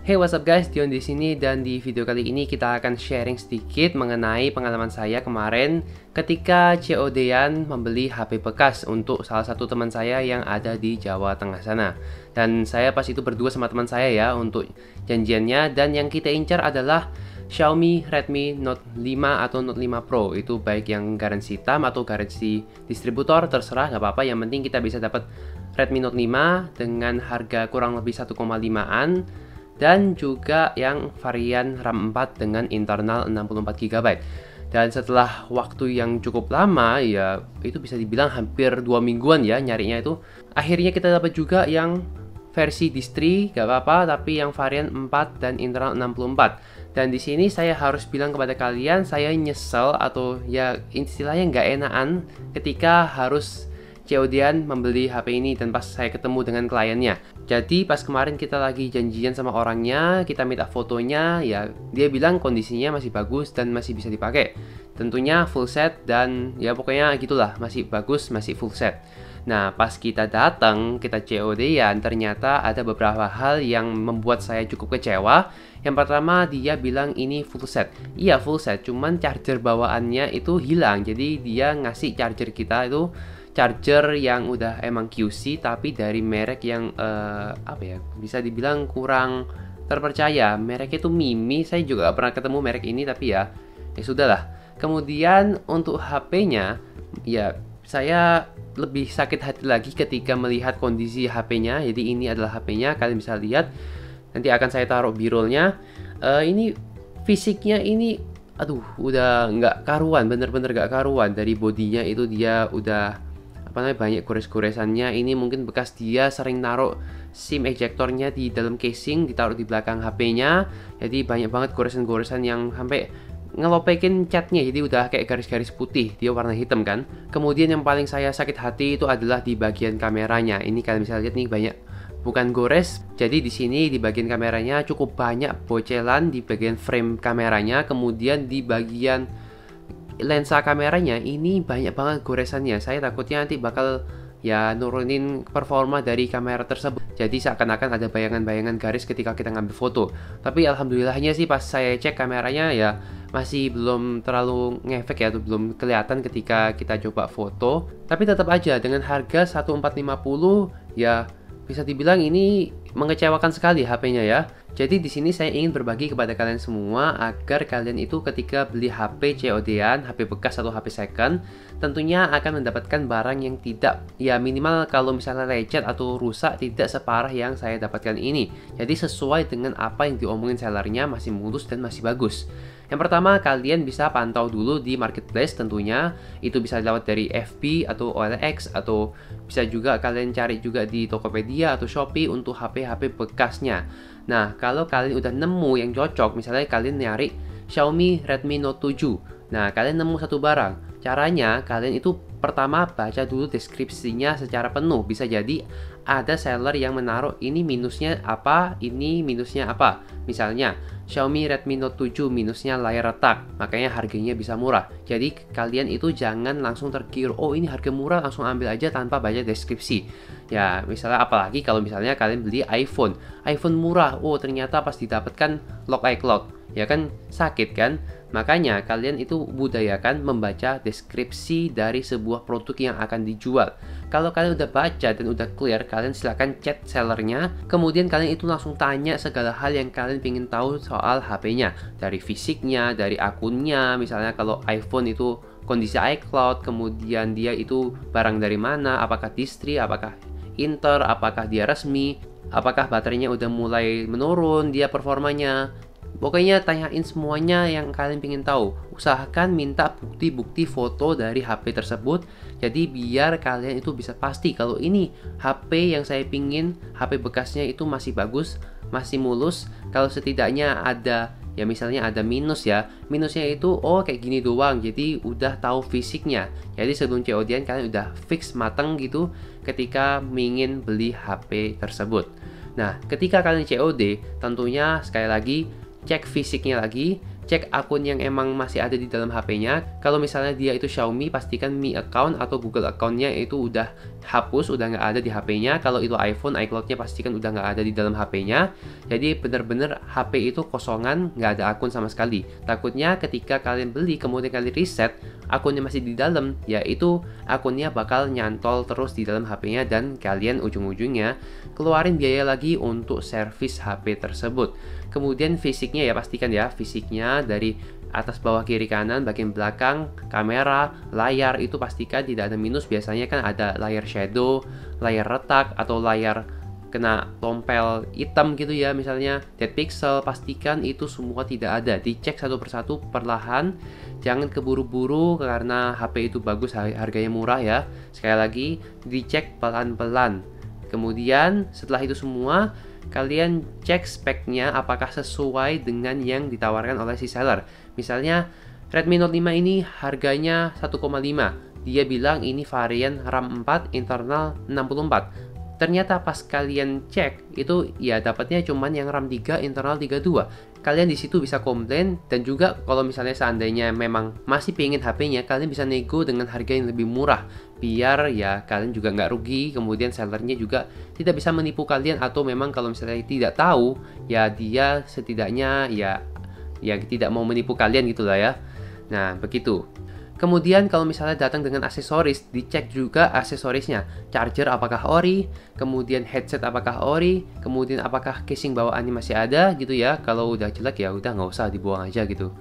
Hey, what's up guys, Dion di sini dan di video kali ini kita akan sharing sedikit mengenai pengalaman saya kemarin ketika COD-an membeli HP bekas untuk salah satu teman saya yang ada di Jawa Tengah sana. Dan saya pas itu berdua sama teman saya ya untuk janjiannya, dan yang kita incar adalah Xiaomi Redmi Note 5 atau Note 5 Pro. Itu baik yang garansi hitam atau garansi distributor, terserah, nggak apa-apa, yang penting kita bisa dapat Redmi Note 5 dengan harga kurang lebih 1,5an, dan juga yang varian RAM 4 dengan internal 64 GB. Dan setelah waktu yang cukup lama, ya itu bisa dibilang hampir 2 mingguan ya nyarinya itu, akhirnya kita dapat juga yang versi distri, gak apa-apa, tapi yang varian 4 dan internal 64. Dan di sini saya harus bilang kepada kalian, saya nyesel atau ya istilahnya nggak enakan ketika harus COD-an membeli HP ini dan pas saya ketemu dengan kliennya. Jadi pas kemarin kita lagi janjian sama orangnya, kita minta fotonya, ya dia bilang kondisinya masih bagus dan masih bisa dipakai. Tentunya full set dan ya pokoknya gitulah, masih bagus, masih full set. Nah, pas kita datang, kita COD-an, ternyata ada beberapa hal yang membuat saya cukup kecewa. Yang pertama, dia bilang ini full set. Iya full set, cuman charger bawaannya itu hilang. Jadi dia ngasih charger kita itu charger yang udah emang QC tapi dari merek yang apa ya, bisa dibilang kurang terpercaya. Mereknya itu Mimi, saya juga gak pernah ketemu merek ini, tapi ya sudahlah. Kemudian untuk HP-nya, ya saya lebih sakit hati lagi ketika melihat kondisi HP-nya. Jadi ini adalah HP-nya, kalian bisa lihat. Nanti akan saya taruh birolnya. Ini fisiknya ini, aduh, udah nggak karuan, bener-bener nggak karuan. Dari bodinya itu dia udah banyak gores-goresannya. Ini mungkin bekas dia sering naruh SIM ejectornya di dalam casing, ditaruh di belakang HP-nya. Jadi banyak banget goresan-goresan yang sampai ngelopekin catnya, jadi udah kayak garis-garis putih, dia warna hitam kan. Kemudian yang paling saya sakit hati itu adalah di bagian kameranya. Ini kalian bisa lihat nih, banyak bukan gores. Jadi di sini di bagian kameranya cukup banyak bocelan di bagian frame kameranya. Kemudian di bagian lensa kameranya ini banyak banget goresannya. Saya takutnya nanti bakal ya nurunin performa dari kamera tersebut. Jadi seakan-akan ada bayangan-bayangan garis ketika kita ngambil foto. Tapi alhamdulillahnya sih pas saya cek kameranya ya masih belum terlalu ngefek ya, atau belum kelihatan ketika kita coba foto. Tapi tetap aja dengan harga 1450 ya bisa dibilang ini mengecewakan sekali HP-nya ya. Jadi di sini saya ingin berbagi kepada kalian semua agar kalian itu ketika beli HP COD-an, HP bekas atau HP second, tentunya akan mendapatkan barang yang tidak, ya minimal kalau misalnya lecet atau rusak tidak separah yang saya dapatkan ini. Jadi sesuai dengan apa yang diomongin sellernya, masih mulus dan masih bagus. Yang pertama, kalian bisa pantau dulu di marketplace tentunya. Itu bisa lewat dari FB atau OLX, atau bisa juga kalian cari juga di Tokopedia atau Shopee untuk HP-HP bekasnya. Nah, kalau kalian udah nemu yang cocok, misalnya kalian nyari Xiaomi Redmi Note 7. Nah, kalian nemu satu barang. Caranya, kalian itu pertama baca dulu deskripsinya secara penuh. Bisa jadi ada seller yang menaruh ini minusnya apa, ini minusnya apa. Misalnya, Xiaomi Redmi Note 7 minusnya layar retak, makanya harganya bisa murah. Jadi kalian itu jangan langsung tergiur, oh ini harga murah, langsung ambil aja tanpa baca deskripsi. Ya misalnya apalagi kalau misalnya kalian beli iPhone murah, oh ternyata pas didapatkan lock iCloud, ya kan sakit kan. Makanya kalian itu budayakan membaca deskripsi dari sebuah produk yang akan dijual. Kalau kalian udah baca dan udah clear, kalian silahkan chat sellernya. Kemudian kalian itu langsung tanya segala hal yang kalian ingin tahu soal HP-nya. Dari fisiknya, dari akunnya. Misalnya kalau iPhone itu kondisi iCloud, kemudian dia itu barang dari mana, apakah distri, apakah Inter, apakah dia resmi, apakah baterainya udah mulai menurun, dia performanya. Pokoknya tanyain semuanya yang kalian ingin tahu. Usahakan minta bukti-bukti foto dari HP tersebut. Jadi biar kalian itu bisa pasti kalau ini HP yang saya pingin, HP bekasnya itu masih bagus, masih mulus. Kalau setidaknya ada, ya misalnya ada minus ya, minusnya itu oh kayak gini doang. Jadi udah tahu fisiknya. Jadi sebelum COD-an kalian udah fix mateng gitu ketika ingin beli HP tersebut. Nah, ketika kalian COD, tentunya sekali lagi cek fisiknya lagi, cek akun yang emang masih ada di dalam HP-nya. Kalau misalnya dia itu Xiaomi, pastikan Mi account atau Google account-nya itu udah hapus, udah nggak ada di HP-nya. Kalau itu iPhone, iCloud-nya pastikan udah nggak ada di dalam HP-nya. Jadi bener-bener HP itu kosongan, nggak ada akun sama sekali. Takutnya ketika kalian beli kemudian kalian reset, akunnya masih di dalam, yaitu akunnya bakal nyantol terus di dalam HP-nya dan kalian ujung-ujungnya keluarin biaya lagi untuk servis HP tersebut. Kemudian fisiknya ya, pastikan ya fisiknya dari atas, bawah, kiri, kanan, bagian belakang, kamera, layar itu pastikan tidak ada minus. Biasanya kan ada layar shadow, layar retak, atau layar kena tompel hitam gitu ya, misalnya dead pixel. Pastikan itu semua tidak ada, dicek satu persatu perlahan, jangan keburu-buru karena HP itu bagus, harganya murah ya. Sekali lagi, dicek pelan-pelan. Kemudian setelah itu semua, kalian cek speknya apakah sesuai dengan yang ditawarkan oleh si seller. Misalnya Redmi Note 5 ini harganya 1,5. Dia bilang ini varian RAM 4 internal 64. Ternyata pas kalian cek itu ya dapatnya cuman yang RAM 3 internal 32. Kalian di situ bisa komplain, dan juga kalau misalnya seandainya memang masih pengen HP-nya, kalian bisa nego dengan harga yang lebih murah biar ya kalian juga nggak rugi. Kemudian sellernya juga tidak bisa menipu kalian, atau memang kalau misalnya tidak tahu ya dia setidaknya ya tidak mau menipu kalian gitulah ya. Nah begitu. Kemudian kalau misalnya datang dengan aksesoris, dicek juga aksesorisnya. Charger apakah ori, kemudian headset apakah ori, kemudian apakah casing bawaannya masih ada gitu ya. Kalau udah jelek ya udah nggak usah, dibuang aja gitu.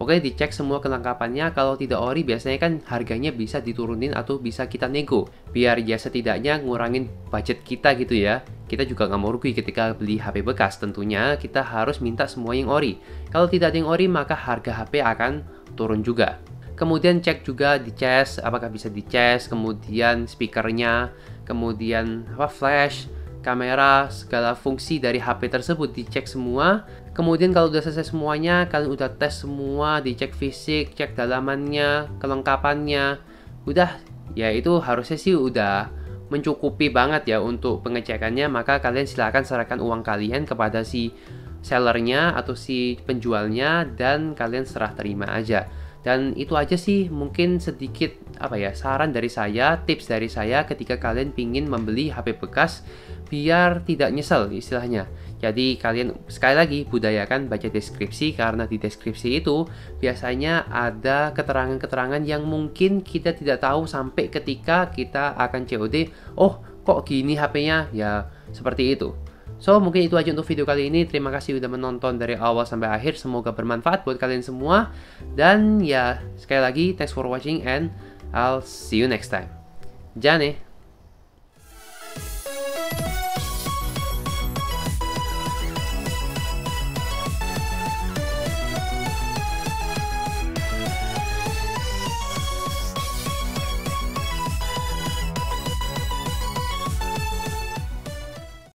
Pokoknya dicek semua kelengkapannya. Kalau tidak ori biasanya kan harganya bisa diturunin atau bisa kita nego, biar ya setidaknya ngurangin budget kita gitu ya. Kita juga nggak mau rugi ketika beli HP bekas. Tentunya kita harus minta semua yang ori. Kalau tidak ada yang ori maka harga HP akan turun juga. Kemudian cek juga di cas, apakah bisa di cas, kemudian speakernya, kemudian flash, kamera, segala fungsi dari HP tersebut dicek semua. Kemudian kalau udah selesai semuanya, kalian udah tes semua, dicek fisik, cek dalamannya, kelengkapannya, udah ya itu harusnya sih udah mencukupi banget ya untuk pengecekannya. Maka kalian silahkan serahkan uang kalian kepada si sellernya atau si penjualnya, dan kalian serah terima aja. Dan itu aja sih mungkin sedikit saran dari saya, tips dari saya ketika kalian pingin membeli HP bekas biar tidak nyesel istilahnya. Jadi kalian sekali lagi budayakan baca deskripsi, karena di deskripsi itu biasanya ada keterangan-keterangan yang mungkin kita tidak tahu sampai ketika kita akan COD. Oh kok gini HP-nya, ya seperti itu. So, mungkin itu aja untuk video kali ini. Terima kasih udah menonton dari awal sampai akhir. Semoga bermanfaat buat kalian semua. Dan ya, sekali lagi, thanks for watching and I'll see you next time. Jane!